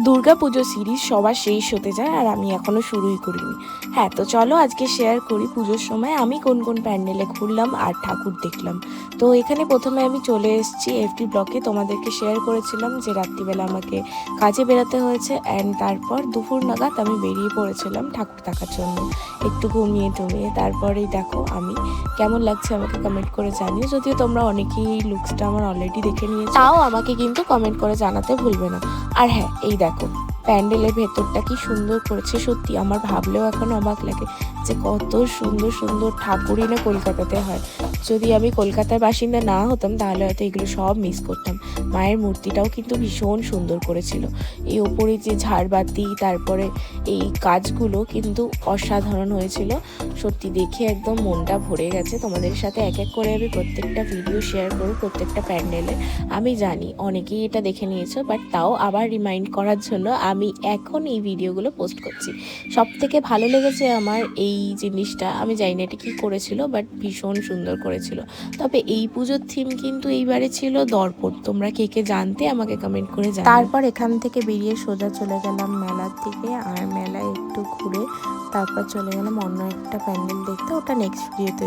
Durga Puja series সবার শেষ হতে যায় আর আমি এখনও শুরুই করিনি। হ্যাঁ, তো চলো আজকে শেয়ার করি পুজোর সময় আমি কোন কোন প্যান্ডেলে ঘুরলাম আর ঠাকুর দেখলাম। তো এখানে প্রথমে আমি চলে এসেছি এফডি ব্লকে। তোমাদেরকে শেয়ার করেছিলাম যে রাত্রিবেলা আমাকে কাজে বেরোতে হয়েছে, অ্যান্ড তারপর দুপুর নাগাদ আমি বেরিয়ে পড়েছিলাম ঠাকুর দেখার জন্য, একটু ঘুমিয়ে টুমিয়ে। তারপরেই দেখো আমি কেমন লাগছে আমাকে কমেন্ট করে জানিও, যদিও তোমরা অনেকেই এই লুকসটা আমার অলরেডি দেখে নিয়েছো, তাও আমাকে কিন্তু কমেন্ট করে জানাতে ভুলবে না। আর হ্যাঁ, এই দেখো প্যান্ডেলের ভেতরটা কি সুন্দর করেছে, সত্যি আমার ভাবলেও এখন অবাক লাগে যে কত সুন্দর সুন্দর ঠাকুরই না কলকাতাতে হয়। যদি আমি কলকাতার বাসিন্দা না হতাম তাহলে হয়তো এগুলো সব মিস করতাম। মায়ের মূর্তিটাও কিন্তু ভীষণ সুন্দর করেছিল, এই ওপরে যে ঝাড়বাতি, তারপরে এই কাজগুলো কিন্তু অসাধারণ হয়েছিল। সত্যি দেখে একদম মনটা ভরে গেছে। তোমাদের সাথে এক এক করে আমি প্রত্যেকটা ভিডিও শেয়ার করব প্রত্যেকটা প্যান্ডেলে। আমি জানি অনেকেই এটা দেখে নিয়েছো, বাট তাও আবার রিমাইন্ড করার জন্য আমি এখন এই ভিডিওগুলো পোস্ট করছি। সব থেকে ভালো লেগেছে আমার এই জিনিসটা, আমি জানি না এটা কী করেছিল, বাট ভীষণ সুন্দর করেছিল। তবে এই পুজোর থিম কিন্তু এইবারে ছিল দর্পণ। তোমরা কে কে জানতে আমাকে কমেন্ট করে জানাও। তারপর এখান থেকে বেরিয়ে সোজা চলে গেলাম মেলার দিকে, আর মেলায় একটু ঘুরে তারপর চলে গেলাম অন্য একটা প্যান্ডেল দেখতে। ওটা নেক্সট ভিডিওতে